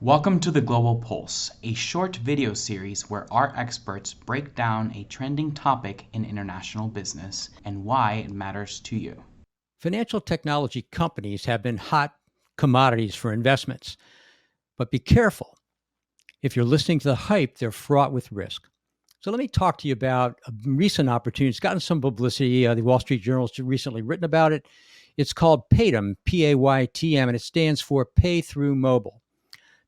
Welcome to the Global Pulse, a short video series where our experts break down a trending topic in international business and why it matters to you. Financial technology companies have been hot commodities for investments, but be careful. If you're listening to the hype, they're fraught with risk. So let me talk to you about a recent opportunity. It's gotten some publicity. The Wall Street Journal has recently written about it. It's called Paytm, P-A-Y-T-M, and it stands for Pay Through Mobile.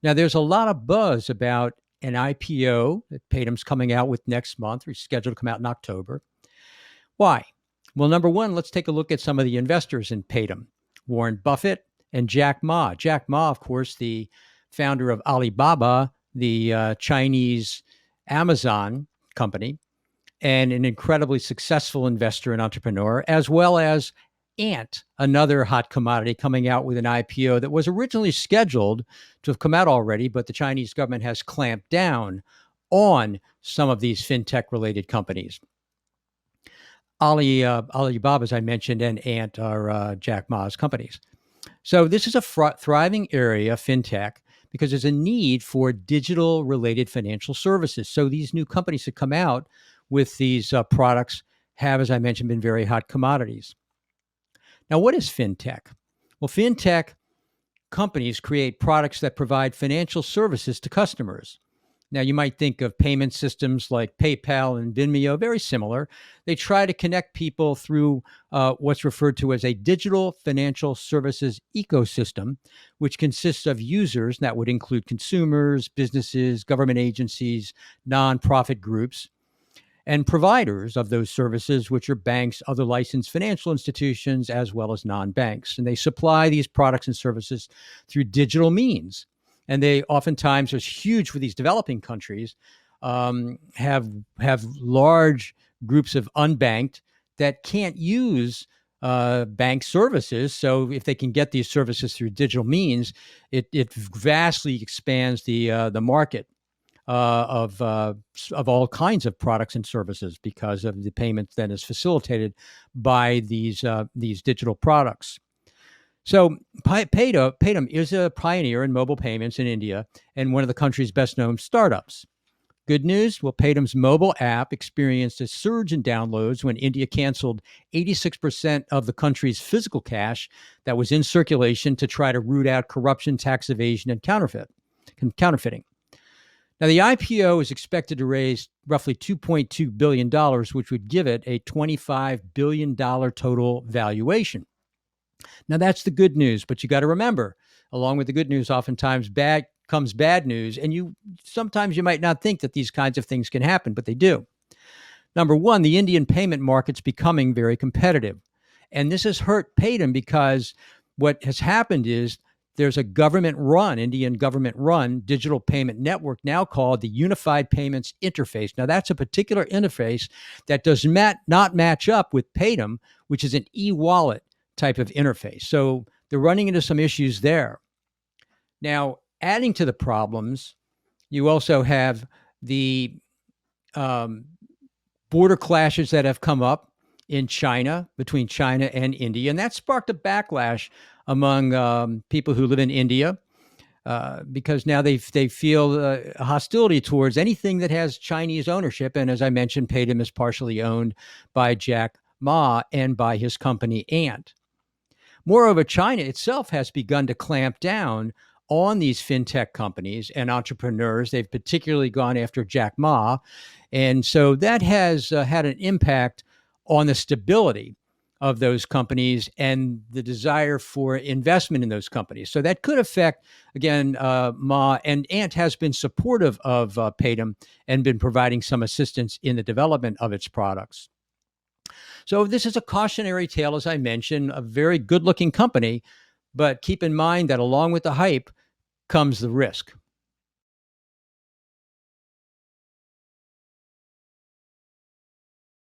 Now, there's a lot of buzz about an IPO that Paytm's coming out with next month, or scheduled to come out in October. Why? Well, number one, let's take a look at some of the investors in Paytm. Warren Buffett and Jack Ma. Jack Ma, of course, the founder of Alibaba, the Chinese Amazon company, and an incredibly successful investor and entrepreneur, as well as Ant, another hot commodity coming out with an IPO that was originally scheduled to have come out already, but the Chinese government has clamped down on some of these fintech-related companies. Alibaba, as I mentioned, and Ant are Jack Ma's companies. So this is a thriving area, fintech, because there's a need for digital-related financial services. So these new companies that come out with these products have, as I mentioned, been very hot commodities. Now, what is fintech? Well, fintech companies create products that provide financial services to customers. Now, you might think of payment systems like PayPal and Venmo, very similar. They try to connect people through what's referred to as a digital financial services ecosystem, which consists of users, that would include consumers, businesses, government agencies, nonprofit groups, and providers of those services, which are banks, other licensed financial institutions, as well as non-banks. And they supply these products and services through digital means. And they oftentimes are huge for these developing countries, have large groups of unbanked that can't use bank services. So if they can get these services through digital means, it vastly expands the market of all kinds of products and services because of the payment that is facilitated by these digital products. So Paytm is a pioneer in mobile payments in India and one of the country's best known startups. Good news, well, Paytm's mobile app experienced a surge in downloads when India canceled 86% of the country's physical cash that was in circulation to try to root out corruption, tax evasion, and counterfeiting. Now, the IPO is expected to raise roughly $2.2 billion, which would give it a $25 billion total valuation. Now, that's the good news, but you got to remember, along with the good news, oftentimes comes bad news. And sometimes you might not think that these kinds of things can happen, but they do. Number one, the Indian payment market's becoming very competitive. And this has hurt Paytm because what has happened is there's a Indian government-run digital payment network now called the Unified Payments Interface. Now, that's a particular interface that does not match up with Paytm, which is an e-wallet type of interface. So they're running into some issues there. Now, adding to the problems, you also have the border clashes that have come up in China, between China and India, and that sparked a backlash among people who live in India because now they feel hostility towards anything that has Chinese ownership. And as I mentioned, Paytm is partially owned by Jack Ma and by his company Ant. Moreover, China itself has begun to clamp down on these fintech companies and entrepreneurs. They've particularly gone after Jack Ma. And so that has had an impact on the stability of those companies and the desire for investment in those companies. So that could affect, again, Ma, and Ant has been supportive of Paytm and been providing some assistance in the development of its products. So this is a cautionary tale, as I mentioned, a very good-looking company, but keep in mind that along with the hype comes the risk.